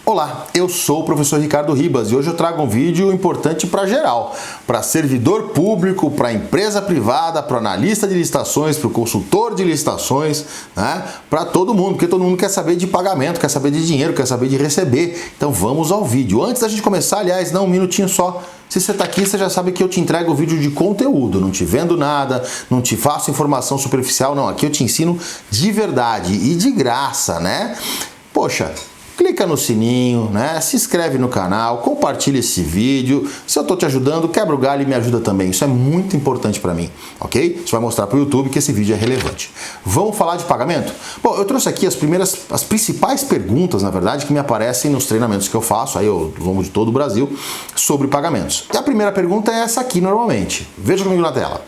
Olá, eu sou o professor Ricardo Ribas e hoje eu trago um vídeo importante para geral, para servidor público, para empresa privada, para analista de licitações, para o consultor de licitações, né? Para todo mundo, porque todo mundo quer saber de pagamento, quer saber de dinheiro, quer saber de receber. Então vamos ao vídeo. Antes da gente começar, aliás, não, um minutinho só. Se você está aqui, você já sabe que eu te entrego o vídeo de conteúdo, não te vendo nada, não te faço informação superficial, não. Aqui eu te ensino de verdade e de graça, né? Poxa, clica no sininho, né? Se inscreve no canal, compartilha esse vídeo. Se eu estou te ajudando, quebra o galho e me ajuda também. Isso é muito importante para mim, ok? Isso vai mostrar para o YouTube que esse vídeo é relevante. Vamos falar de pagamento? Bom, eu trouxe aqui as principais perguntas, na verdade, que me aparecem nos treinamentos que eu faço, aí ao longo de todo o Brasil, sobre pagamentos. E a primeira pergunta é essa aqui, normalmente. Veja comigo na tela.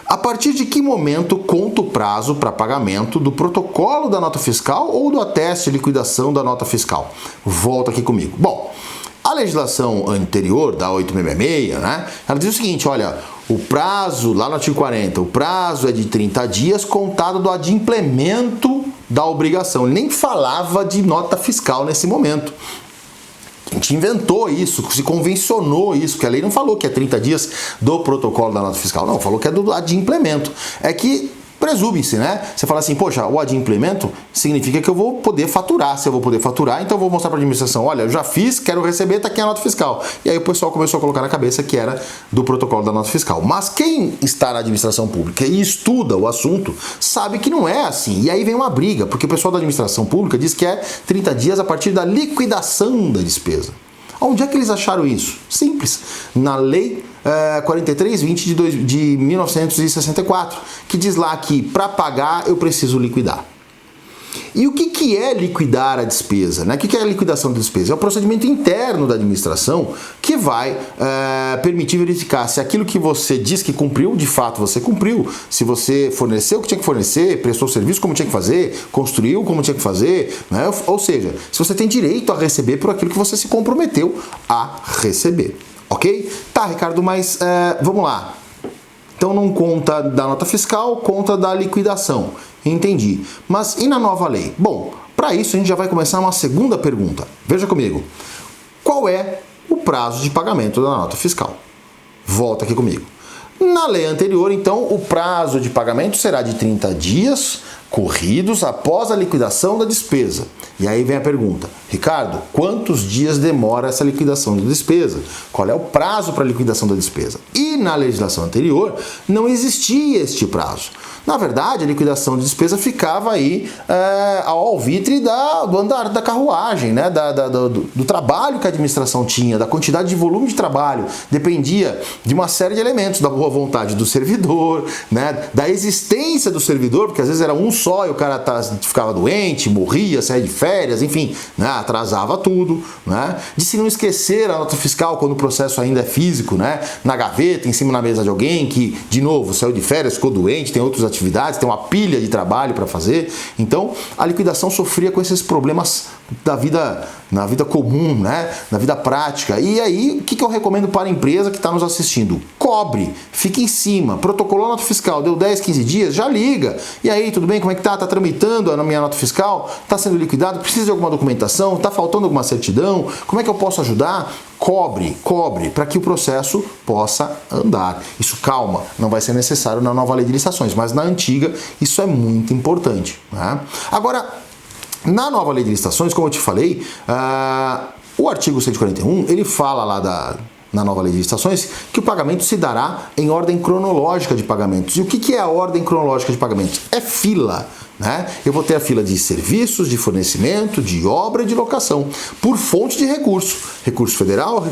A partir de que momento conta o prazo para pagamento do protocolo da nota fiscal ou do ateste de liquidação da nota fiscal? Volta aqui comigo. Bom, a legislação anterior, da 8666, né, ela diz o seguinte, olha, o prazo, lá no artigo 40, o prazo é de 30 dias contado do adimplemento da obrigação. Ele nem falava de nota fiscal nesse momento. A gente inventou isso, se convencionou isso, porque a lei não falou que é 30 dias do protocolo da nota fiscal, não, falou que é do adimplemento. É que presume-se, né? Você fala assim, poxa, o adimplemento significa que eu vou poder faturar. Se eu vou poder faturar, então eu vou mostrar para a administração, olha, eu já fiz, quero receber, tá aqui a nota fiscal. E aí o pessoal começou a colocar na cabeça que era do protocolo da nota fiscal. Mas quem está na administração pública e estuda o assunto, sabe que não é assim. E aí vem uma briga, porque o pessoal da administração pública diz que é 30 dias a partir da liquidação da despesa. Onde é que eles acharam isso? Simples. Na lei 4320 de 1964, que diz lá que para pagar eu preciso liquidar. E o que é liquidar a despesa? Né? O que é a liquidação da despesa? É o procedimento interno da administração que vai permitir verificar se aquilo que você diz que cumpriu, de fato você cumpriu, se você forneceu o que tinha que fornecer, prestou serviço como tinha que fazer, construiu como tinha que fazer, né? Ou seja, se você tem direito a receber por aquilo que você se comprometeu a receber. Ok? Tá, Ricardo, mas vamos lá. Então não conta da nota fiscal, conta da liquidação. Entendi. Mas e na nova lei? Bom, para isso a gente já vai começar uma segunda pergunta. Veja comigo. Qual é o prazo de pagamento da nota fiscal? Volta aqui comigo. Na lei anterior, então, o prazo de pagamento será de 30 dias corridos após a liquidação da despesa. E aí vem a pergunta, Ricardo, quantos dias demora essa liquidação da despesa? Qual é o prazo para a liquidação da despesa? E na legislação anterior não existia este prazo. Na verdade, a liquidação de despesa ficava aí ao alvitre do andar da carruagem, né? do trabalho que a administração tinha, da quantidade de volume de trabalho. Dependia de uma série de elementos, da boa vontade do servidor, né? Da existência do servidor, porque às vezes era um só e o cara ficava doente, morria, saía de férias, enfim, né? Atrasava tudo, né? De se não esquecer a nota fiscal quando o processo ainda é físico, né? Na gaveta, em cima da mesa de alguém que, de novo, saiu de férias, ficou doente, tem outras atividades, tem uma pilha de trabalho para fazer. Então, a liquidação sofria com esses problemas na vida comum, né? Na vida prática. E aí, o que eu recomendo para a empresa que está nos assistindo? Cobre, fique em cima, protocolou a nota fiscal, deu 10, 15 dias, já liga. E aí, tudo bem? Como é que tá? Tá tramitando a minha nota fiscal? Tá sendo liquidado? Precisa de alguma documentação? Tá faltando alguma certidão? Como é que eu posso ajudar? Cobre, para que o processo possa andar. Isso, calma, não vai ser necessário na nova lei de licitações, mas na antiga isso é muito importante, né? Agora, na nova lei de licitações, como eu te falei, o artigo 141, ele fala lá na nova lei de licitações que o pagamento se dará em ordem cronológica de pagamentos. E o que é a ordem cronológica de pagamentos? É fila. Né? Eu vou ter a fila de serviços, de fornecimento, de obra e de locação, por fonte de recurso. Recurso federal,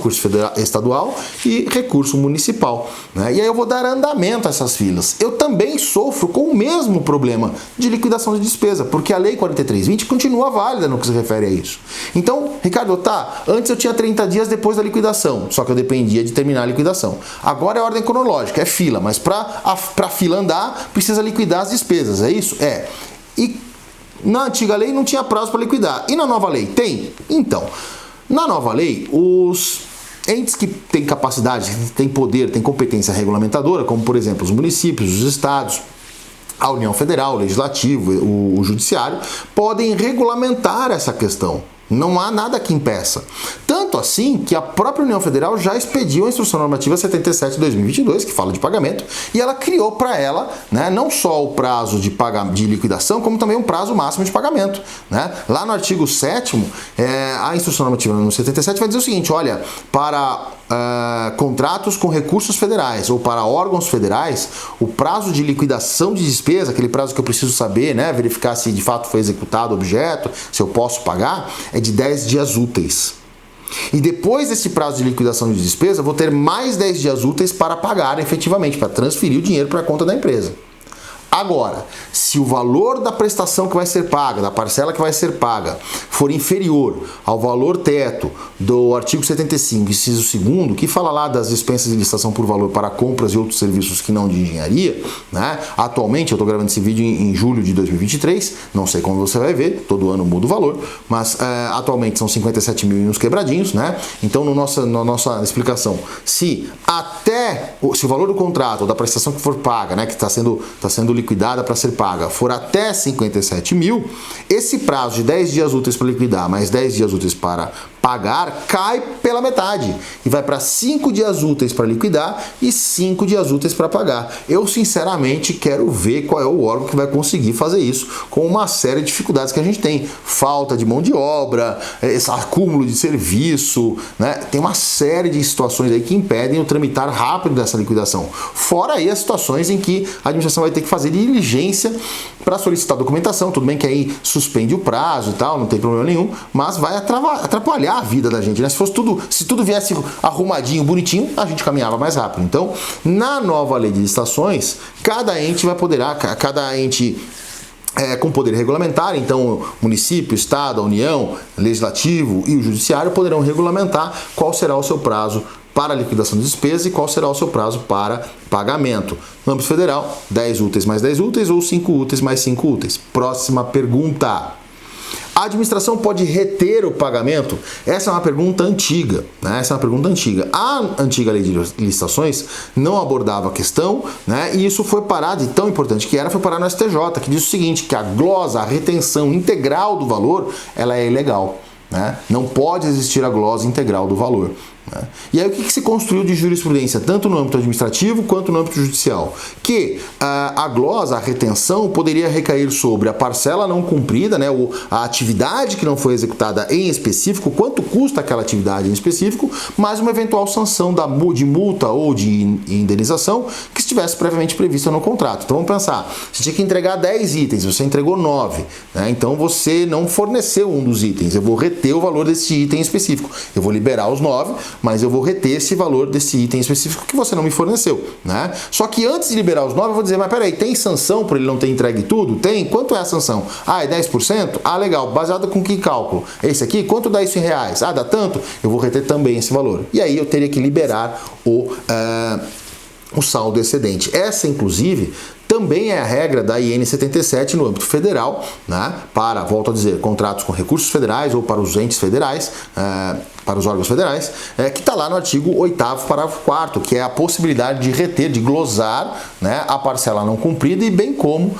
estadual e recurso municipal. Né? E aí eu vou dar andamento a essas filas. Eu também sofro com o mesmo problema de liquidação de despesa, porque a lei 4320 continua válida no que se refere a isso. Então, Ricardo, antes eu tinha 30 dias depois da liquidação, só que eu dependia de terminar a liquidação. Agora é ordem cronológica, é fila, mas para a fila andar, precisa liquidar as despesas, é isso? É. E na antiga lei não tinha prazo para liquidar. E na nova lei tem? Então, na nova lei, os entes que têm capacidade, têm poder, têm competência regulamentadora, como por exemplo os municípios, os estados, a União Federal, o Legislativo, o Judiciário, podem regulamentar essa questão. Não há nada que impeça. Tanto assim que a própria União Federal já expediu a Instrução Normativa 77 de 2022, que fala de pagamento, e ela criou para ela, né, não só o prazo de liquidação, como também um prazo máximo de pagamento. Né? Lá no artigo 7º, a Instrução Normativa no 77 vai dizer o seguinte, olha, para contratos com recursos federais ou para órgãos federais, o prazo de liquidação de despesa, aquele prazo que eu preciso saber, né, verificar se de fato foi executado o objeto, se eu posso pagar, é de 10 dias úteis. E depois desse prazo de liquidação de despesa, eu vou ter mais 10 dias úteis para pagar efetivamente, para transferir o dinheiro para a conta da empresa. Agora, se o valor da prestação que vai ser paga, da parcela que vai ser paga, for inferior ao valor teto do artigo 75, inciso 2º, que fala lá das dispensas de licitação por valor para compras e outros serviços que não de engenharia, né? Atualmente, eu estou gravando esse vídeo em julho de 2023, não sei como você vai ver, todo ano muda o valor, mas atualmente são 57 mil e uns quebradinhos, né? Então, na nossa explicação, se o valor do contrato ou da prestação que for paga, né, que está sendo liquidada para ser paga, for até 57 mil, esse prazo de 10 dias úteis para liquidar, mais 10 dias úteis para pagar, cai pela metade e vai para 5 dias úteis para liquidar e 5 dias úteis para pagar. Eu, sinceramente, quero ver qual é o órgão que vai conseguir fazer isso com uma série de dificuldades que a gente tem. Falta de mão de obra, esse acúmulo de serviço, né? Tem uma série de situações aí que impedem o tramitar rápido dessa liquidação. Fora aí as situações em que a administração vai ter que fazer diligência para solicitar documentação. Tudo bem que aí suspende o prazo e tal, não tem problema nenhum, mas vai atrapalhar a vida da gente, né? Se tudo viesse arrumadinho, bonitinho, a gente caminhava mais rápido. Então, na nova lei de licitações, cada ente com poder regulamentar, então o município, o estado, a União, o legislativo e o judiciário poderão regulamentar qual será o seu prazo para liquidação de despesa e qual será o seu prazo para pagamento. No âmbito federal, 10 úteis mais 10 úteis ou 5 úteis mais 5 úteis. Próxima pergunta. A administração pode reter o pagamento? Essa é uma pergunta antiga, né? A antiga lei de licitações não abordava a questão, né? E isso foi parar, de tão importante que era, foi parar no STJ, que diz o seguinte, que a glosa, a retenção integral do valor, ela é ilegal, né? Não pode existir a glosa integral do valor. E aí o que se construiu de jurisprudência, tanto no âmbito administrativo quanto no âmbito judicial? Que a glosa, a retenção, poderia recair sobre a parcela não cumprida, né, ou a atividade que não foi executada em específico, quanto custa aquela atividade em específico, mais uma eventual sanção de multa ou de indenização que estivesse previamente prevista no contrato. Então vamos pensar, você tinha que entregar 10 itens, você entregou 9, né, então você não forneceu um dos itens, eu vou reter o valor desse item específico, eu vou liberar os 9, mas eu vou reter esse valor desse item específico que você não me forneceu, né? Só que antes de liberar os 9, eu vou dizer, mas peraí, tem sanção por ele não ter entregue tudo? Tem? Quanto é a sanção? Ah, é 10%? Ah, legal. Baseado com que cálculo? Esse aqui? Quanto dá isso em reais? Ah, dá tanto? Eu vou reter também esse valor. E aí eu teria que liberar o saldo excedente. Essa, inclusive, também é a regra da IN 77 no âmbito federal, né, para, volto a dizer, contratos com recursos federais ou para os entes federais, para os órgãos federais, que está lá no artigo 8º, parágrafo 4º, que é a possibilidade de reter, de glosar, né, a parcela não cumprida e bem como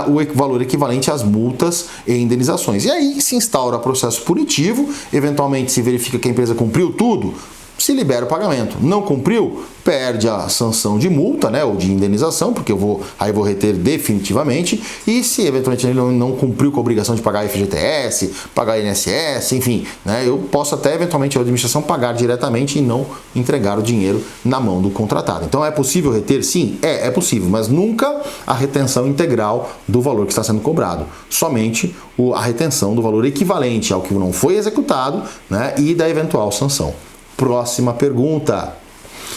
o valor equivalente às multas e indenizações. E aí se instaura processo punitivo, eventualmente se verifica que a empresa cumpriu tudo, se libera o pagamento. Não cumpriu, perde a sanção de multa, né, ou de indenização, porque eu vou reter definitivamente, e se eventualmente ele não cumpriu com a obrigação de pagar FGTS, pagar INSS, enfim, né, eu posso até eventualmente a administração pagar diretamente e não entregar o dinheiro na mão do contratado. Então é possível reter? Sim, é possível, mas nunca a retenção integral do valor que está sendo cobrado, somente a retenção do valor equivalente ao que não foi executado, né, e da eventual sanção. Próxima pergunta.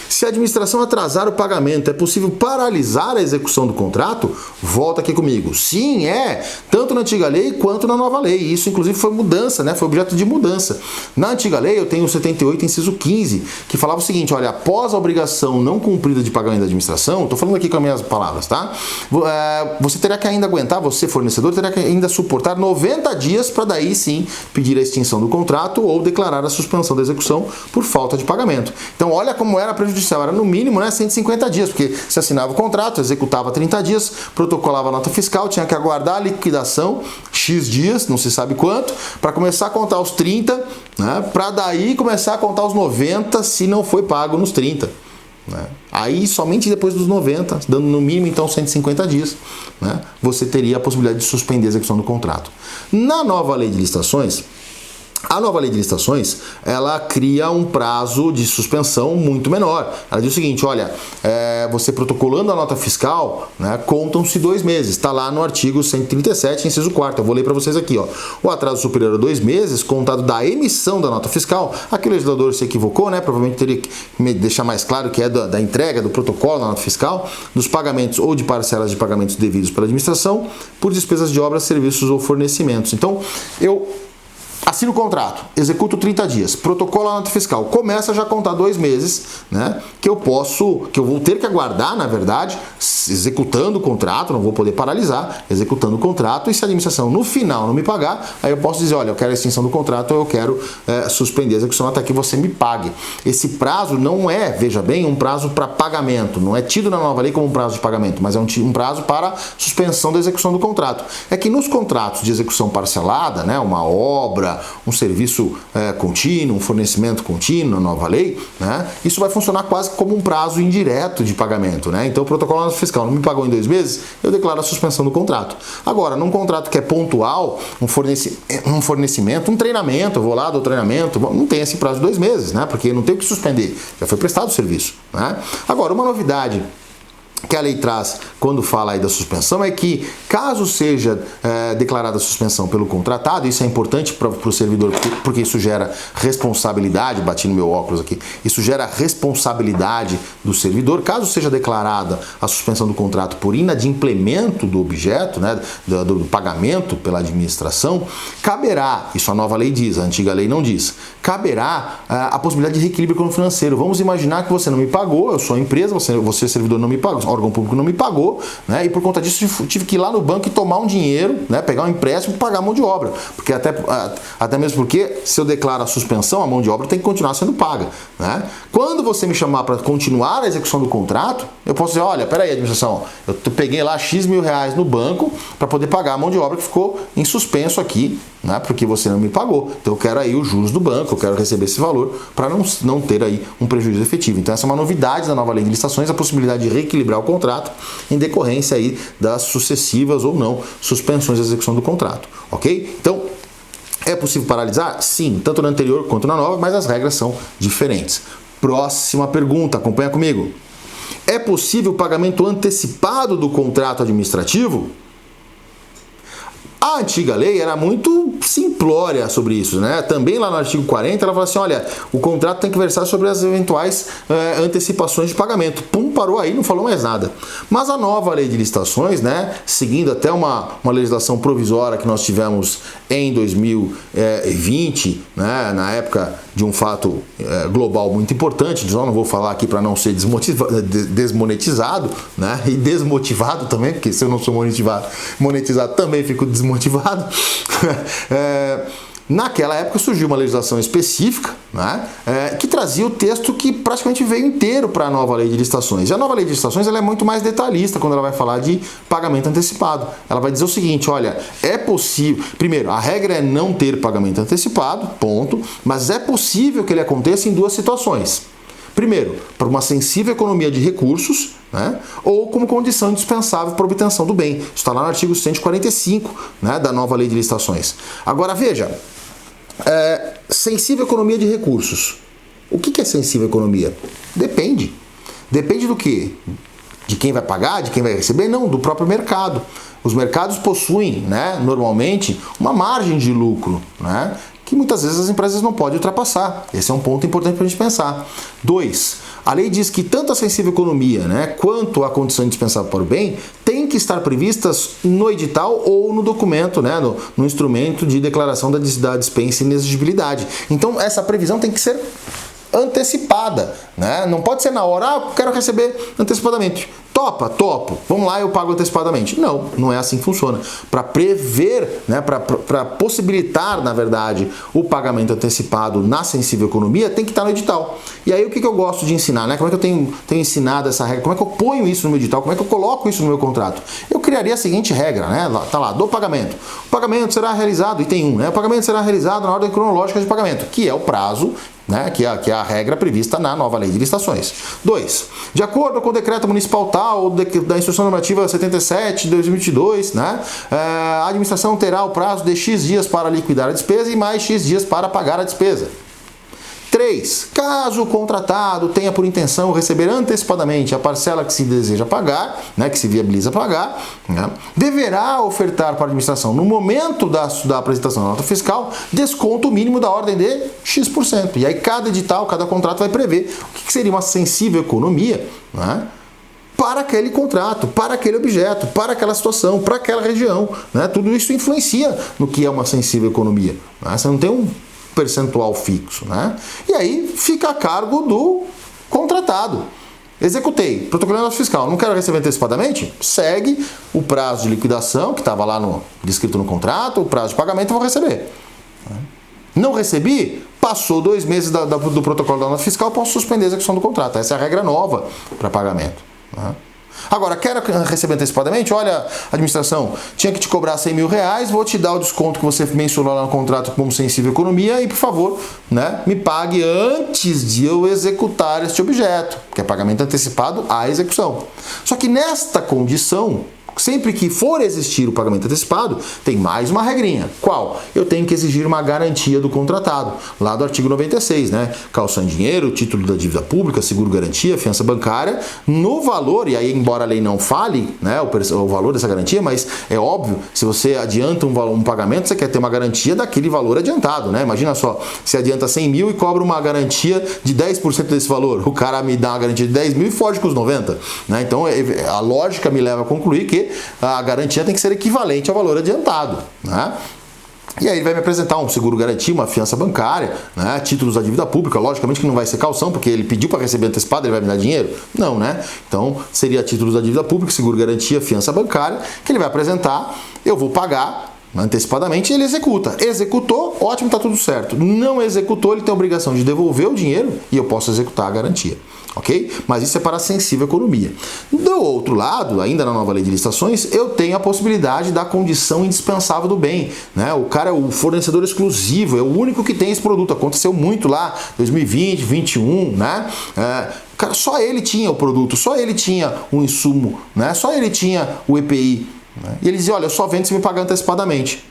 Se a administração atrasar o pagamento, é possível paralisar a execução do contrato? Volta aqui comigo. Sim, tanto na antiga lei quanto na nova lei. Isso, inclusive, foi mudança, né? Foi objeto de mudança. Na antiga lei, eu tenho o 78, inciso 15, que falava o seguinte, olha, após a obrigação não cumprida de pagamento da administração, estou falando aqui com as minhas palavras, tá? Você terá que ainda aguentar, você fornecedor, terá que ainda suportar 90 dias para daí sim pedir a extinção do contrato ou declarar a suspensão da execução por falta de pagamento. Então, olha como era a prejudicial era no mínimo, né, 150 dias, porque você assinava o contrato, executava 30 dias, protocolava a nota fiscal, tinha que aguardar a liquidação X dias, não se sabe quanto, para começar a contar os 30, né, para daí começar a contar os 90 se não foi pago nos 30. Né? Aí somente depois dos 90, dando no mínimo então 150 dias, né, você teria a possibilidade de suspender a execução do contrato. Na nova lei de licitações, a nova lei de licitações, ela cria um prazo de suspensão muito menor. Ela diz o seguinte, olha, você protocolando a nota fiscal, né, contam-se 2 meses. Está lá no artigo 137, inciso 4º. Eu vou ler para vocês aqui. Ó. O atraso superior a 2 meses, contado da emissão da nota fiscal, aqui o legislador se equivocou, né, provavelmente teria que me deixar mais claro que é da entrega do protocolo da nota fiscal, dos pagamentos ou de parcelas de pagamentos devidos pela administração, por despesas de obras, serviços ou fornecimentos. Então, eu assino o contrato, executo 30 dias, protocolo a nota fiscal, começa já a contar 2 meses, né, que eu vou ter que aguardar, na verdade, executando o contrato, não vou poder paralisar, executando o contrato, e se a administração no final não me pagar, aí eu posso dizer, olha, eu quero a extinção do contrato, ou eu quero suspender a execução até que você me pague. Esse prazo não é, veja bem, um prazo para pagamento, não é tido na nova lei como um prazo de pagamento, mas é um prazo para suspensão da execução do contrato. É que nos contratos de execução parcelada, né, uma obra, um serviço contínuo, um fornecimento contínuo, a nova lei, né, isso vai funcionar quase como um prazo indireto de pagamento. Né? Então o protocolo fiscal não me pagou em 2 meses, eu declaro a suspensão do contrato. Agora, num contrato que é pontual, um fornecimento, um treinamento, eu vou lá, dou treinamento, não tem esse prazo de 2 meses, né, porque não tem o que suspender, já foi prestado o serviço. Né? Agora, uma novidade que a lei traz quando fala aí da suspensão é que, caso seja declarada a suspensão pelo contratado, isso é importante para o servidor, porque isso gera responsabilidade, bati no meu óculos aqui, isso gera responsabilidade do servidor, caso seja declarada a suspensão do contrato por inadimplemento do objeto, né, do pagamento pela administração, caberá, isso a nova lei diz, a antiga lei não diz, caberá a possibilidade de reequilíbrio econômico-financeiro. Vamos imaginar que você não me pagou, eu sou a empresa, você servidor não me pagou, órgão público não me pagou, né? E por conta disso tive que ir lá no banco e tomar um dinheiro, né? Pegar um empréstimo e pagar a mão de obra. Porque até mesmo porque, se eu declaro a suspensão, a mão de obra tem que continuar sendo paga. Né? Quando você me chamar para continuar a execução do contrato, eu posso dizer, olha, peraí, administração, eu peguei lá X mil reais no banco para poder pagar a mão de obra que ficou em suspenso aqui, né? Porque você não me pagou. Então eu quero aí os juros do banco, eu quero receber esse valor para não ter aí um prejuízo efetivo. Então essa é uma novidade da nova lei de licitações, a possibilidade de reequilibrar o contrato em decorrência aí das sucessivas ou não suspensões da execução do contrato, ok? Então, é possível paralisar? Sim, tanto na anterior quanto na nova, mas as regras são diferentes. Próxima pergunta, acompanha comigo. É possível o pagamento antecipado do contrato administrativo? A antiga lei era muito simplória sobre isso, né? Também lá no artigo 40 ela fala assim, olha, o contrato tem que versar sobre as eventuais antecipações de pagamento. Pum, parou aí, não falou mais nada. Mas a nova lei de licitações, né, seguindo até uma legislação provisória que nós tivemos em 2020, né, na época de um fato global muito importante, não vou falar aqui para não ser desmonetizado, né, e desmotivado também, porque se eu não sou monetizado também fico desmotivado. Naquela época surgiu uma legislação específica, né, que trazia o texto que praticamente veio inteiro para a nova lei de licitações. E a nova lei de licitações ela é muito mais detalhista quando ela vai falar de pagamento antecipado. Ela vai dizer o seguinte, olha, é possível... Primeiro, a regra é não ter pagamento antecipado, ponto, mas é possível que ele aconteça em 2 situações. Primeiro, para uma sensível economia de recursos, né, ou como condição indispensável para a obtenção do bem. Isso está lá no artigo 145, né, da nova lei de licitações. Agora, veja, sensível economia de recursos. O que é sensível economia? Depende. Depende do quê? De quem vai pagar, de quem vai receber? Não, do próprio mercado. Os mercados possuem, né, normalmente, uma margem de lucro, né, que muitas vezes as empresas não podem ultrapassar. Esse é um ponto importante para a gente pensar. 2. A lei diz que tanto a sensível economia, né, quanto a condição indispensável para o bem tem que estar previstas no edital ou no documento, né, no instrumento de declaração da dispensa e inexigibilidade. Então essa previsão tem que ser antecipada, né? Não pode ser na hora, quero receber antecipadamente. Topa? Topo. Vamos lá, eu pago antecipadamente. Não, não é assim que funciona. Para prever, né, para possibilitar, na verdade, o pagamento antecipado na sensível economia, tem que estar no edital. E aí o que eu gosto de ensinar, né? Como é que eu tenho ensinado essa regra? Como é que eu ponho isso no meu edital? Como é que eu coloco isso no meu contrato? Eu criaria a seguinte regra, né? Tá lá, do pagamento. O pagamento será realizado, item 1, né? O pagamento será realizado na ordem cronológica de pagamento, que é o prazo, né, que é a regra prevista na nova lei de licitações. 2. De acordo com o decreto municipal tal, da instrução normativa 77 de 2022, né, a administração terá o prazo de X dias para liquidar a despesa e mais X dias para pagar a despesa. 3. Caso o contratado tenha por intenção receber antecipadamente a parcela que se deseja pagar, né, que se viabiliza pagar, né, deverá ofertar para a administração, no momento da apresentação da nota fiscal, desconto mínimo da ordem de X%. E aí cada edital, cada contrato vai prever o que seria uma sensível economia, né, para aquele contrato, para aquele objeto, para aquela situação, para aquela região. Né? Tudo isso influencia no que é uma sensível economia. Né? Você não tem um percentual fixo, né? E aí fica a cargo do contratado. Executei, protocolei a nota fiscal, não quero receber antecipadamente? Segue o prazo de liquidação, que estava lá descrito no contrato, o prazo de pagamento eu vou receber. Não recebi? Passou 2 meses do protocolo da nota fiscal, posso suspender a execução do contrato. Essa é a regra nova para pagamento. Né? Agora, quero receber antecipadamente? Olha, administração, tinha que te cobrar R$100.000, vou te dar o desconto que você mencionou lá no contrato como sensível economia e, por favor, né, me pague antes de eu executar este objeto, que é pagamento antecipado à execução. Só que nesta condição, sempre que for existir o pagamento antecipado, tem mais uma regrinha. Qual? Eu tenho que exigir uma garantia do contratado, lá do artigo 96, né? Calção em dinheiro, título da dívida pública, seguro garantia, fiança bancária, no valor, e aí embora a lei não fale, né, o valor dessa garantia, mas é óbvio, se você adianta um pagamento, você quer ter uma garantia daquele valor adiantado, né? Imagina só, se adianta 100 mil e cobra uma garantia de 10% desse valor, o cara me dá uma garantia de 10 mil e foge com os 90, né? Então a lógica me leva a concluir que a garantia tem que ser equivalente ao valor adiantado, né? E aí ele vai me apresentar um seguro garantia, uma fiança bancária, né? Títulos da dívida pública, logicamente que não vai ser calção, porque ele pediu para receber antecipado, ele vai me dar dinheiro? Não, né? Então seria títulos da dívida pública, seguro garantia, fiança bancária, que ele vai apresentar, eu vou pagar antecipadamente e ele executa. Executou, ótimo, tá tudo certo. Não executou, ele tem a obrigação de devolver o dinheiro e eu posso executar a garantia. Ok? Mas isso é para a sensível economia. Do outro lado, ainda na nova lei de licitações, eu tenho a possibilidade da condição indispensável do bem. Né? O cara é o fornecedor exclusivo, é o único que tem esse produto. Aconteceu muito lá, 2020, 2021, né? Cara, só ele tinha o produto, só ele tinha o insumo, né? Só ele tinha o EPI. Né? E ele dizia, olha, eu só vendo se me pagar antecipadamente.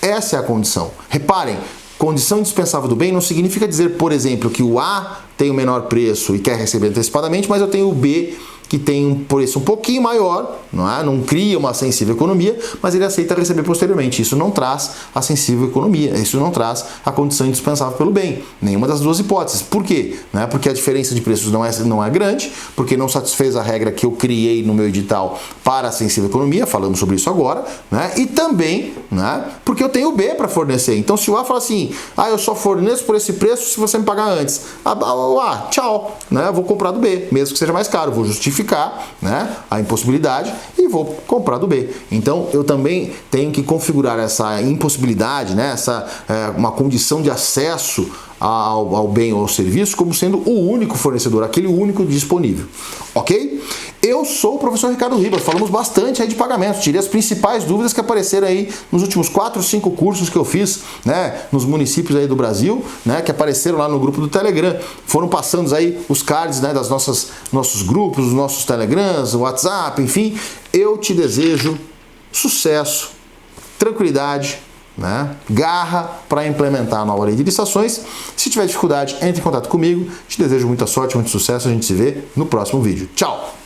Essa é a condição. Reparem, condição indispensável do bem não significa dizer, por exemplo, que o A tem o menor preço e quer receber antecipadamente, mas eu tenho o B que tem um preço um pouquinho maior, não cria uma sensível economia, mas ele aceita receber posteriormente. Isso não traz a sensível economia, isso não traz a condição indispensável pelo bem. Nenhuma das duas hipóteses. Por quê? Porque a diferença de preços não é grande, porque não satisfez a regra que eu criei no meu edital para a sensível economia, falamos sobre isso agora, né? E também, né, porque eu tenho o B para fornecer. Então se o A fala assim, eu só forneço por esse preço se você me pagar antes. Tchau, né? Vou comprar do B, mesmo que seja mais caro, vou justificar, né, a impossibilidade e vou comprar do B. Então eu também tenho que configurar essa impossibilidade, né, uma condição de acesso ao bem ou ao serviço como sendo o único fornecedor, aquele único disponível. Ok? Eu sou o professor Ricardo Ribas, falamos bastante aí de pagamento, tirei as principais dúvidas que apareceram aí nos últimos 4, 5 cursos que eu fiz, né, nos municípios aí do Brasil, né, que apareceram lá no grupo do Telegram. Foram passando aí os cards, né, nossos grupos, os nossos Telegrams, o WhatsApp, enfim. Eu te desejo sucesso, tranquilidade, né, garra para implementar a nova lei de licitações. Se tiver dificuldade, entre em contato comigo. Te desejo muita sorte, muito sucesso. A gente se vê no próximo vídeo. Tchau!